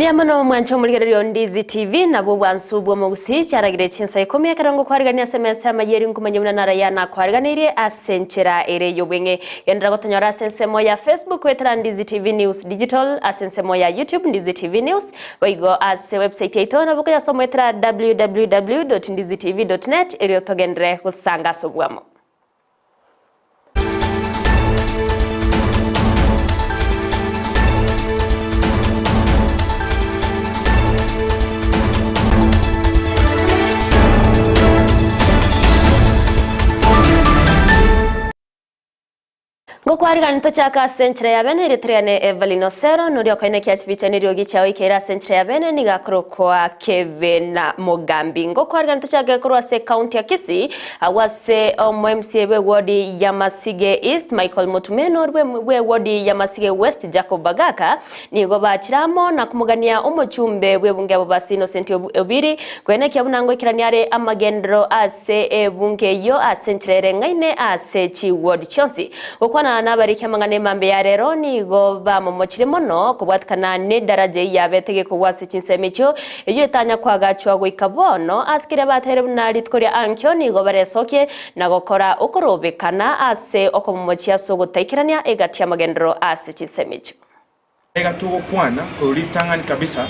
Miamano mwancho muligerero Ndizi TV nabo bwansubwo mu gusi cyaragire cyinsa ikomeye karango kwarigania SMS amayeri ngumanyuna narayana kwariganire asenchera ere yobwenge yendra gotanyora asensemo ya Facebook wetera Ndizi TV News Digital asensemo ya YouTube Ndizi TV News waigo as website yaito na buko yasomo wetera www.ndizitv.net eri otogendre kusanga sobwamo. Ngokwariga nito chaka centre ya bene Eritreane Evelyn Osero nurio koine kiachipicha nirio gichao ikera centre ya bene nigakoro kwa Kevena Mogambi ngokwariga nito chaka korwa se county ya Kisii awase MCA we wodi ya Masige East Michael Mutumeno we wodi ya Masige West Jacob Bagaka nigo bachiramo na kumugania umuchumbe we bunge abo basi Innocent Obiri koine kiabunango ikiraniare amagendro ase bunge yo a centre ngaine ase chi ward Chonsi okwana nabarike mangane mambe ya rero nigo bamomochire mono kubwatkana ne daraje yabetege kubwase chinsemicho iyo etanya kwagachwa gwikabono askire batere bunari tkoria ankyo nigo baresoke nagokora okorobekana ase okomomochia sogotaikirania egatia magendro ase chinsemicho ega tugo kwana kuritangani kabisa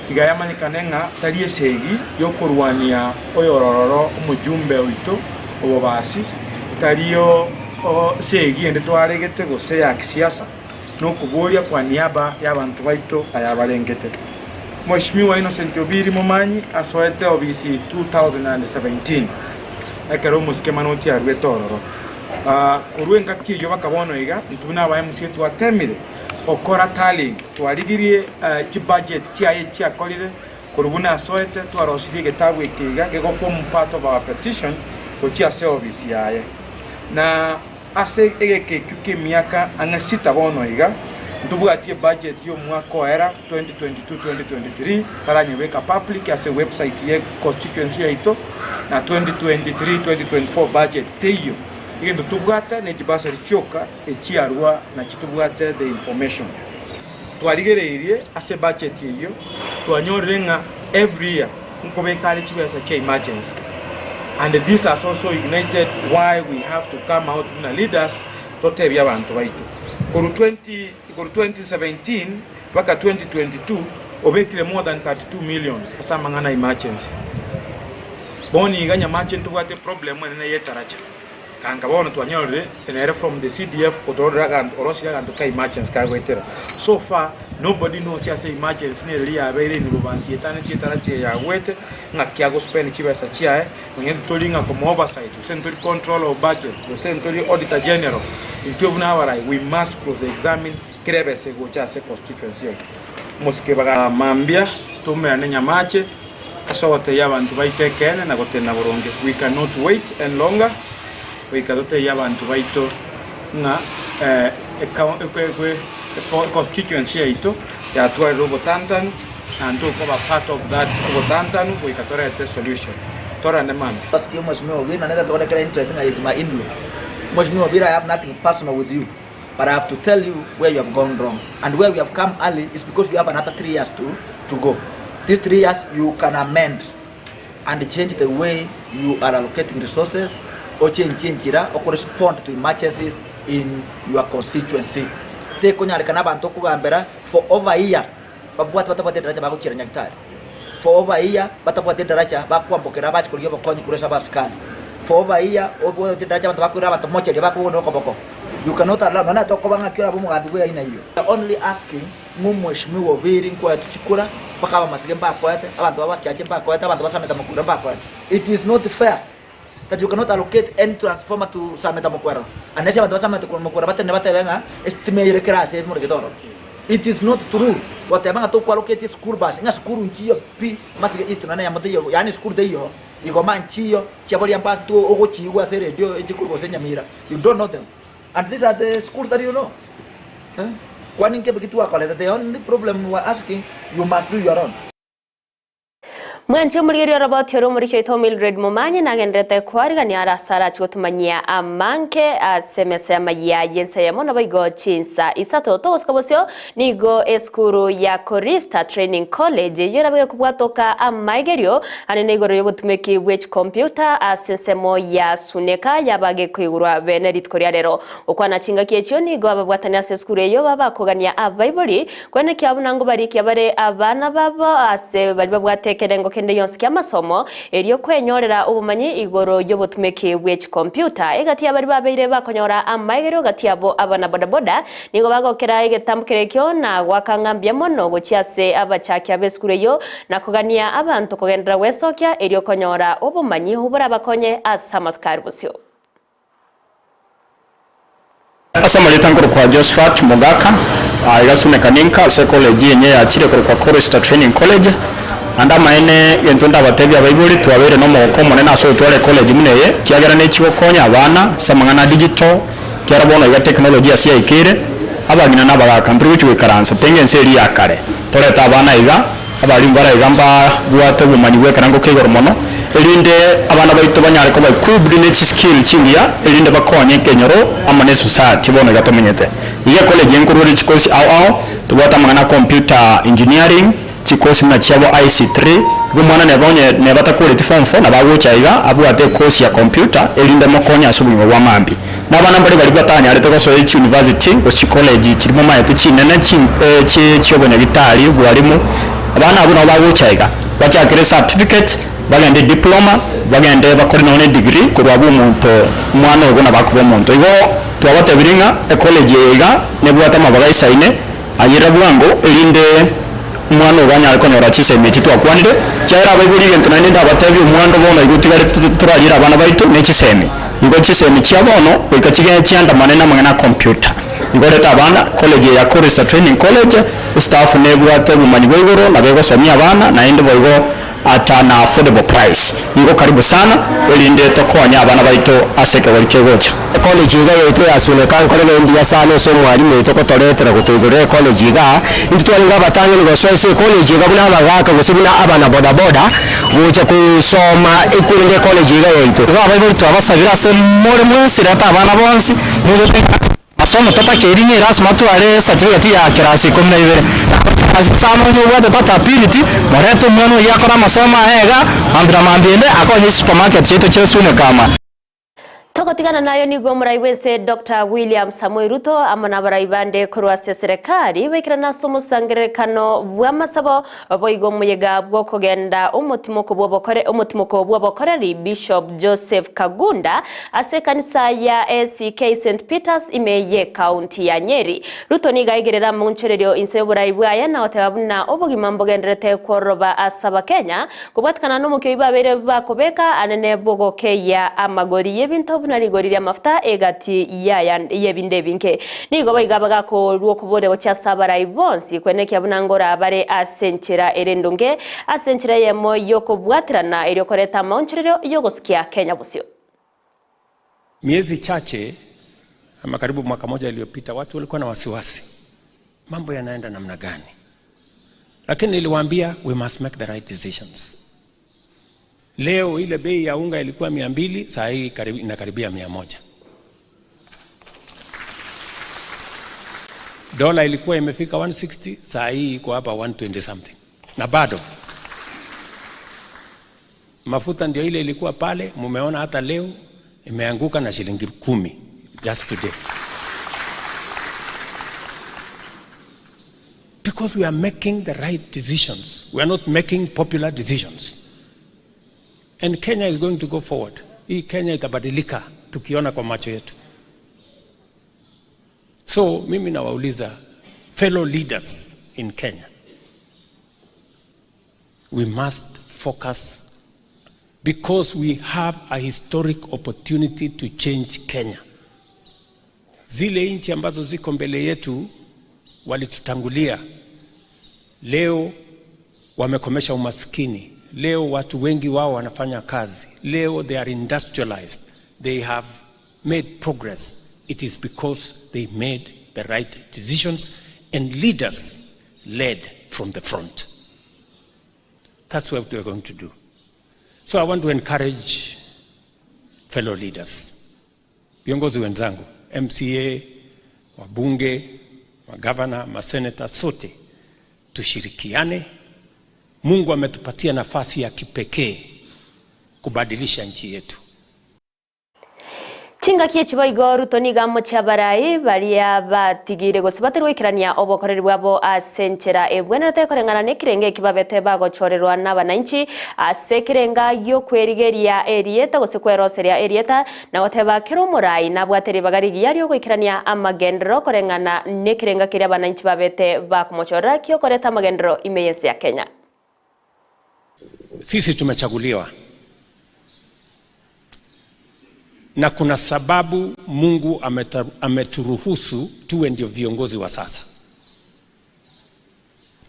tigayamanyikanenga taliye segi yokurwania oyorororo umujumbe wito obobasi taliyo segi ende twaregete gose ya kisiasa no kuboria kwa niaba y'abantu baito ayabarengete. Mheshimiwa Innocent Obiri Momanyi asoete obisi 2017 ekero muskema noti arwetororo kuruenga kiyo bakabono iga ntuna ba MC twatemire okora tali twarigirie ki budget kiaye kyakolire kurubuna asoete twarosirige tabwe kiga gego form part of our petition ochi ase obisi yaye na ase egeke kuke miaka angasita bono iga ntubugatie budget yo mwaka era 2022-2023 taranyeweka public ase website ye constituency yaito na 2023-2024 budget teyo ige ntubugata ne kibasa richoka echiarwa na kitubugate the information twaligereirie ase budget yo twanyorenga every year nkobekale kibasa cha emergency. And this has also ignited why we have to come out with leaders to tell you abantu baitu. Kuru 2017 waka 2022 obekile more than 32 million asa mangana emergency. Boni iganya merchant wate problem ene yetaracha. Kanga bono twanyore ene from the CDF otoraga and orosia and ka emergency ka wetera. So far nobody knows ya say emergency ne lia abere ni bobansi etane titaracha ya wete ngakiago spend chibesa chiae ngende tolinga como oversight central control of budget the central auditor general into bunawara we must cross examine krebese gocha se constituency moske baga mambia tumeane nyamache asote yabantu baitekene na gotena boronge. We cannot wait and longer we cannot yabantu baito na constituency ito ya tuwa robo tantan and to cover part of that Botantan we can try a solution. Tora Neman. Ask you much more. We another interesting is my in-law. Much more. I have nothing personal with you, but I have to tell you where you have gone wrong and where we have come early is because we have another 3 years to go. These 3 years you can amend and change the way you are allocating resources or change or correspond to emergencies in your constituency. Take on your Kanaba for over a year. Babuat batapate daraja baku chira nyaktari for over a year batapate daraja baku ambokera bachi kuliyo bakonyi kuresa baskani for over a year obo daraja baku raba to mocha baku no koboko. You cannot allow nana to kobanga kira bomu ngandu ya ina hiyo. Only asking Mheshimiwa Obiri kwa tuchikura paka ba masige mbako yate abantu babachache mbako yate abantu basameta mukura mbako yate. It is not fair that you cannot allocate any transformer to sameta mukura unless abantu basameta mukura batene batebenga estimate rekrase mu regidoro. It is not true. What amanga to allocate school bus nga school nchiyo pi masige east na yamate yo yani school de yo igoma nchiyo chabali ambasi to ogochiwa se radio ejikuru se nyamira. You don't know them and these are the schools that you know. Kwani nke begitu akole the only problem we are asking you must do your own. Mwanchi umurigirio roboti urumurikio ito Mildred Mumanyi nagendete kwarigania arasara chutumanyia amanke asemese amaya yense yamo nabaigo chinsa isato togoskabosyo nigo eskuru ya Korista Training College yerabe kubwatoka amaigerio anene igoro yobutumeki which computer asensemo ya suneka yabage kwigurwa benerit koria rero okwana chinga kiechyo nigo ababwatania eskuru yo babakogania abaibori kwene kyabunango barikia bare abana babo ase bari babwatekerengo kende yonse kya masomo eriyo kwenyorera ubumanyi igoro yobutumeki which computer egati abari babeire bakonyora amaigero gati abo abana bodaboda nigo bagokera igetambukirekyo na wakangambya mono gochiase abachakya beskure yo nakugania abantu kugendera wesokya eriyo konyora ubumanyi hubura bakonye asamatkaribusyo Asama litanguru kwa Josephat Mugaka igasuneka ninka ase college yenye yakire kwa Korista Training College anda maene yentunda abatebi abaibuli twabere no moko monene aso twale college muneye kiagera ne chiwo konya abana samangana digital kyarabona ya technology asia ikire abagina nabagaka ntruchu wikaransa tengense eri yakare toreta abana iga abali mbara igamba bwato bumanyi bwekarango kegoro mono elinde abana baito banyare ko bakubri ne skill chingia elinde bakonye kenyoro amane society bono gatomenyete iye college yenkuru chikosi au tubata mangana computer engineering chikosi na chabo IC3 bumwana ne batakuri form 4 na baguchaiga abwate course ya computer elinde makonya asubunyo wa mambi nabana mbali bali batanya arete ko Soweto University ko college kirimo mayete chinene chiyobona gitari bwarimu abana abo nabo baguchaiga bachakire certificate bagende diploma bagende bakore none degree kurwa bumuntu mwana ubona bakuba umuntu igo twabate biringa college yiga nebwata mabagaisa ine ayira bwango elinde umwana ubanya ariko nyora chiseme kitwa kwanire cyara abayiburi gento nane ndabatebi umwando bona igutigare turarira abana baito nechiseme igo chiseme cyabono ikakigene cyanda manena mangana computer igo leta abana college ya Korista Training College staff nebwate bumanyi bwigoro nabego somya abana na inde boigo at na affordable price igo karibu sana elinde tokonya abana baito aseke walikegocha college iga yetu yasuneka nkore ndia sana so mwalimu yetu ko toretera kutugure college iga ndi twalinga batange ngo so college iga kuna abagaka gusubina abana boda boda bucha kusoma ikurinde college iga yetu aba bari twabasabira se more mwese rata abana bonsi masomo tatakeri rasma tuare certificate ya kirasi 12 asisamo nyo wada pata ability moreto mwana yakora masomo ega ambira mambende akonye supermarket yetu chesune kama Togotigana nayo nigo muraiwese Dr. William Samoei Ruto amana baraibande kurwase serikali wekirana somusangerekano bw'amasabo boigo muyega bwo kugenda umutimoko bw'abakoreri Bishop Joseph Kagunda ase kanisa ya ACK St Peters imeye county ya Nyeri Ruto nigaigerera mu ncherero inse buraibwaya na otabuna obugimambo genderete koroba asaba Kenya kubwatikana no mukyo ibabere bakobeka anene bogoke ya amagori yebinto bunarigorira mafuta egati yebinde binke nigo bayigabaga ko rwokubore ocyasabara ibonsi kweneke abunangora abare asenchera erendonge asenchera yemo yokobwatirana irikoreta maunchiriro yogosikia Kenya busio miezi chache ama karibu mwaka moja iliyopita watu walikuwa na wasiwasi mambo yanaenda namna gani lakini niliwaambia we must make the right decisions. Leo ile bei ya unga ilikuwa 200 saa hii inakaribia 100. Dola ilikuwa imefika 160 saa hii iko hapa 120 something. Na bado mafuta ndio ile ilikuwa pale mumeona hata leo imeanguka na shilingi 10 just today. Because we are making the right decisions. We are not making popular decisions. And Kenya is going to go forward. Hii Kenya itabadilika tukiona kwa macho yetu. So mimi nawauliza fellow leaders in Kenya. We must focus because we have a historic opportunity to change Kenya. Zile nchi ambazo ziko mbele yetu walitutangulia. Leo wamekomesha umaskini. Leo watu wengi wao wanafanya kazi. Leo they are industrialized. They have made progress. It is because they made the right decisions and leaders led from the front. That's what we're going to do. So I want to encourage fellow leaders, viongozi wenzangu, MCA, wabunge, magavana, maseneta, sote tushirikiane. Mungu ametupatia nafasi ya kipekee kubadilisha nchi yetu. Chinga kiyechibo igoru toniga mochabarai baria batigire gosibaterwa ikirania obokoreri bwabo asenchera ebwena tekorengana nekirenge kibabete bagochorerwa n'abananchi asekirenga yo kwerigeria erieta gosekweroseria erieta na goteba kero murai nabwateri bagarigi yari ogikirania amagendero korengana nekirenga kiria abananchi babete bakumochora kyo koreta amagendero imeyensi ya Kenya. Sisi tumechaguliwa na kuna sababu Mungu ameturuhusu tuwe ndio viongozi wa sasa.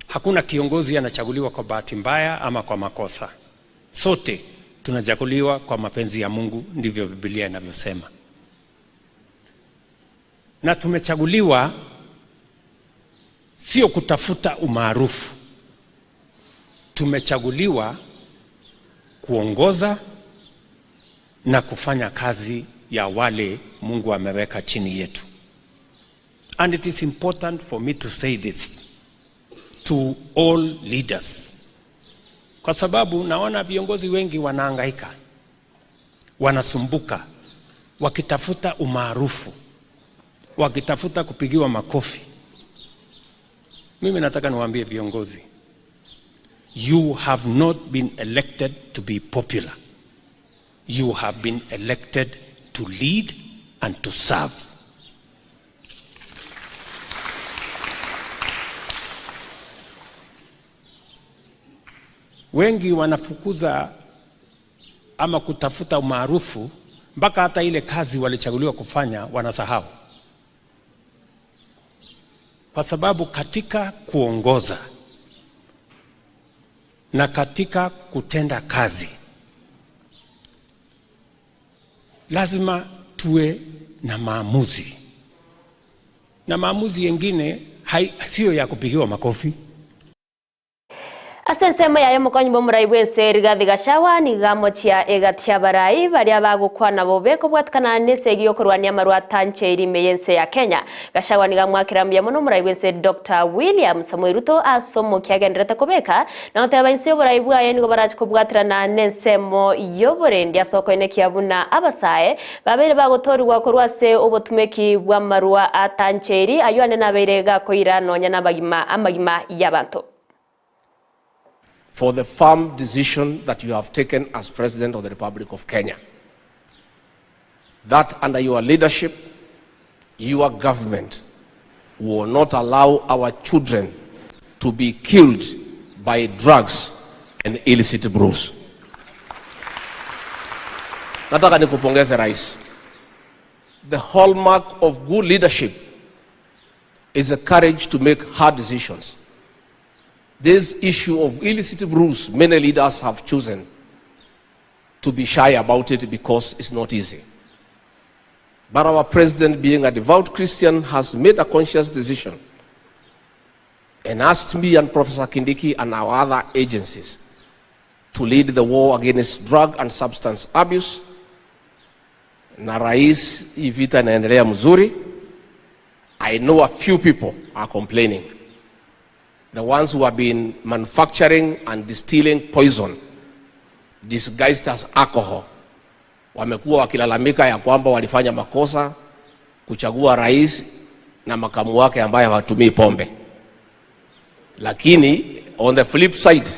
Hakuna kiongozi anachaguliwa kwa bahati mbaya ama kwa makosa. Sote tunachaguliwa kwa mapenzi ya Mungu, ndivyo Biblia inavyosema. Na tumechaguliwa sio kutafuta umaarufu. Tumechaguliwa kuongoza na kufanya kazi ya wale Mungu ameweka chini yetu. And it is important for me to say this to all leaders. Kwa sababu naona viongozi wengi wanahangaika, wanasumbuka, wakitafuta umaarufu, wakitafuta kupigiwa makofi. Mimi nataka niwaambie viongozi, you have not been elected to be popular. You have been elected to lead and to serve. Wengi wanafukuza ama kutafuta umaarufu mpaka hata ile kazi walichaguliwa kufanya wanasahau. Kwa sababu katika kuongoza na katika kutenda kazi lazima tuwe na maamuzi. Na maamuzi yengine sio ya kupigiwa makofi. Asensema ya mukonyi bomurai bwense Rigathi Gachagua ni gamochia egatia barai baria bagukwana bobeko bwatkana nesegi yokurwania marwa tanche irimeyense ya Kenya. Gachagua ni gamwakirambia muno murai bwense Dr. William Samoei Ruto asomo kiagenderete kubeka na oteba inse oburai bwaye nigo barachi kubwatirana nensemo yoborendi asoko-ine kiabuna abasae babere bagotorwa kurwase obotumeki bwa marwa atanche iri aywane nabeire gakoira nonya nabagima amagima y'abantu. For the firm decision that you have taken as President of the Republic of Kenya, that under your leadership, your government will not allow our children to be killed by drugs and illicit brews. Nataka nikupongeze Rais. The hallmark of good leadership is the courage to make hard decisions. This issue of illicit brews, many leaders have chosen to be shy about it because it's not easy. But our president, being a devout Christian, has made a conscious decision and asked me and Professor Kindiki and our other agencies to lead the war against drug and substance abuse. Na Rais, hii vita inaendelea mzuri. I know a few people are complaining. The ones who have been manufacturing and distilling poison disguised as alcohol wamekuwa wakilalamika ya kwamba walifanya makosa kuchagua rais na makamu wake ambaye hawatumii pombe. Lakini on the flip side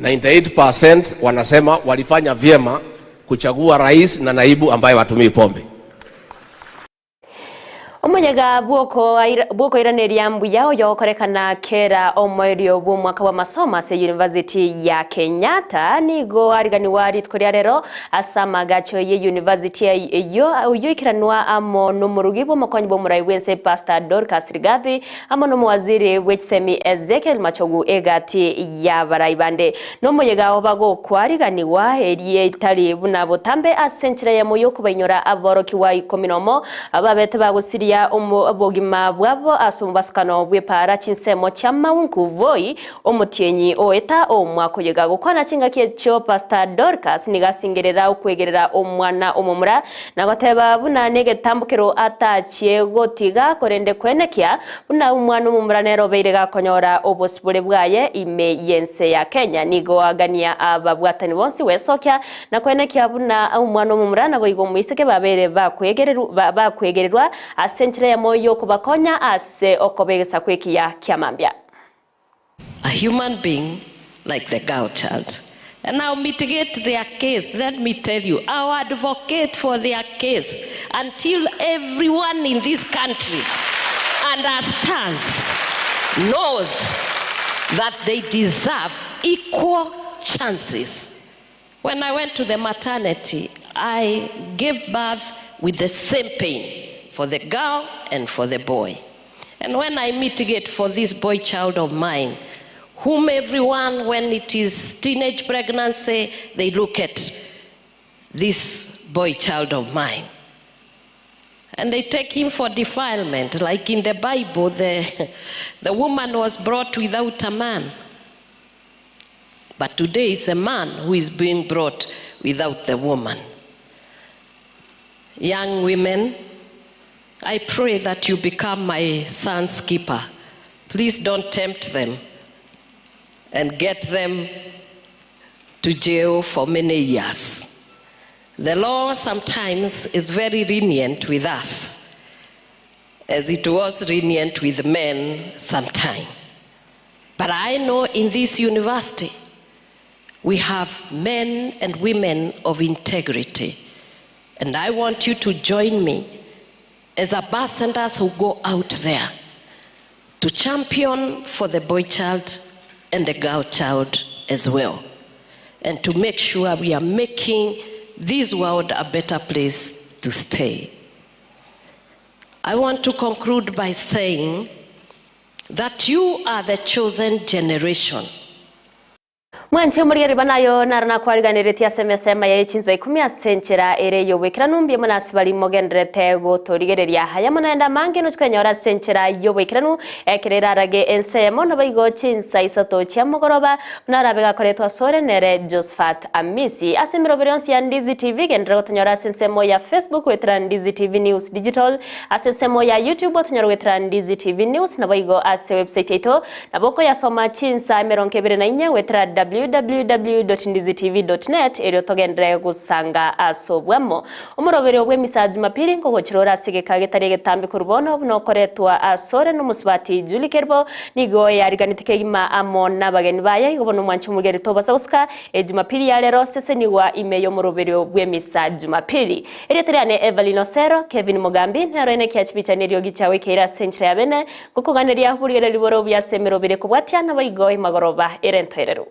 98% wanasema walifanya vyema kuchagua rais na naibu ambaye hawatumii pombe. Omunyaga bwoko iraneria mbuya oyo korekana kera omwerio bwo mwaka wa masomo se University ya Kenyatta nigo arigani wari tkoria rero asama gacho ye University yo ikiranwa amo no murugi bwo makonyi bwo murai wense Pastor Dorcas Rigathi amo no waziri wechsemi Ezekiel Machogu egati ya baraibande no munyaga obago kwarigani wa erie itali buna botambe asenchira ya moyo kubainyora aboroki wa 10 ababete bagusiria kugereria obogima bwabo asumbasukano bwepara chinsemo cha maunku voi omutienyi oeta omwako yega gukwana chinga kyecho Pastor Dorcas nigasingerera ukwegerera omwana omumura nagoteba buna negetambukiro atachie gotiga korende kwenekia buna omwana omumura nero beire gakonyora obosibule bwaye ime yense ya Kenya nigo agania ababwatani bonsi wesokya na kwenekia buna omwana omumura nabo igo muiseke babere bakwegererwa asenchire ya moyo kubakonya ase okobegesa kwekia kiamambia. A human being like the girl child. And I'll mitigate their case. Let me tell you, I'll advocate for their case until everyone in this country understands, knows that they deserve equal chances. When I went to the maternity, I gave birth with the same pain for the girl and for the boy. And when I mitigate for this boy child of mine, whom everyone, when it is teenage pregnancy, they look at this boy child of mine. And they take him for defilement. Like in the Bible, the woman was brought without a man. But today it's a man who is being brought without the woman. Young women, I pray that you become my son's keeper. Please don't tempt them and get them to jail for many years. The law sometimes is very lenient with us, as it was lenient with men sometime. But I know in this university, we have men and women of integrity. And I want you to join me as ambassadors who go out there to champion for the boy child and the girl child as well, and to make sure we are making this world a better place to stay. I want to conclude by saying that you are the chosen generation. Mwanchi umurigeri banayo narana kwariganiretia semesema ya ichinza 10 senchera ere yobekira numbi munasi bali mogendrete gotorigereria haya munaenda mange no twenyora senchera yobekira nu ekirera rage ensemo no baigo chinsa isato chia mugoroba narabega koretwa sore nere Josephat Amisi asemiro bionsi ya Ndizi TV gendra gotonyora sensemo ya Facebook wetra Ndizi TV News Digital asensemo ya YouTube otonyora wetra Ndizi TV News na baigo ase website ito naboko ya soma chinsa meronkebere na inya wetra www.ndizitv.net ero togendre gusanga asobwamo umurobere obwe misaji mapiri ngo gochirora sigeka getari getambi kurubono no koretwa asore no musbati Julie Kerbo nigo yariganitike ima amona bageni baye igobono mwanchi mugeri tobasa guska ejumapiri ya lero sese niwa imeyo murobere obwe misaji mapiri ere triane Evelyn Osero Kevin Mugambi nero ene kiachipicha neryo gichawe kera century abene gukuganiria hurigere liboro bya semerobere kubwatya nabayigo imagoroba erentoerero.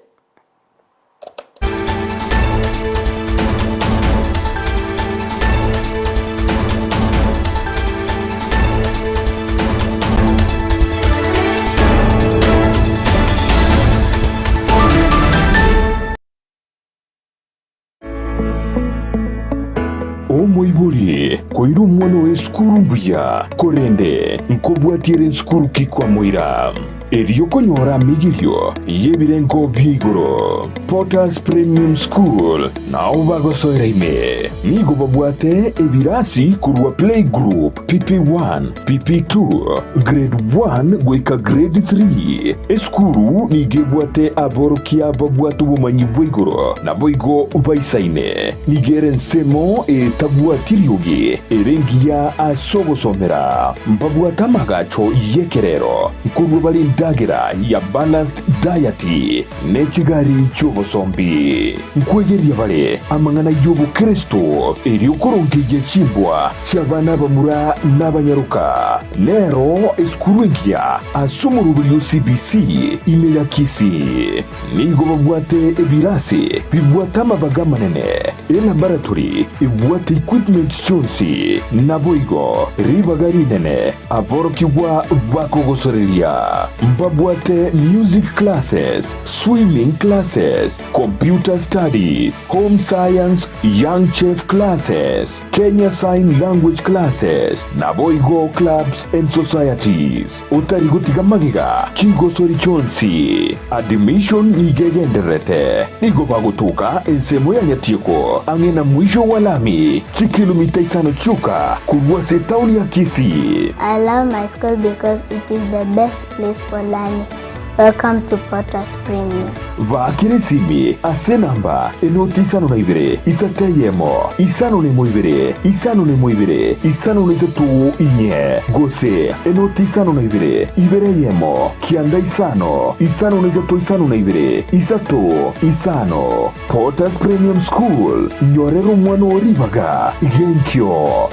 Omoibuli koiru umwana we skuru mbuya korende nkobwatire skuru kikwa moira eriyo konyora migirio yebirengo bigoro Potters Premium School na ubagosoira ime nigo babwate ebirasi kurwa play group PP1 PP2 grade 1 gweka grade 3 eskuru nigebwate aborokia babwatu bumanyi bwigoro na boigo baisaine nigere nsemo tabwatiriogi erengia asobosomera mbabwata magacho yekerero kurwa bali ndagira ya balanced diet nechigari cyobosombi nkwegeria bale amangana y'ubu Kristo eri ukorongeje chibwa cyabana bamura n'abanyaruka nero eskurugia asumurubiri CBC imeyakisi nigo babwate ebirasi bibwata mabaga manene laboratory ibwate equipment chonsi naboigo ribagari nene aborokiwa bakogosoreria mbabwate music classes, swimming classes, computer studies, home science, young chef classes, Kenya Sign Language classes, naboigo clubs and societies. Utarigutiga magiga chigosori chonsi. Admission nigegenderete. Nigo bagutuka ensemo ya nyatieko. Angena mwisho walami. Chikilomita isano chuka. Kurwase tauni ya Kisii. I love my school because it is the best place for learning. Welcome to Potters Premium. Vakire simi asenamba enoti isano na ibere isateyemo isano ne moibere isano ne moibere isano ne zetu inye gose enoti isano na ibere yemo kianda isano ne zetu isano na ibere isato isano. Potters Premium School nyorero mwana oribaga genkyo.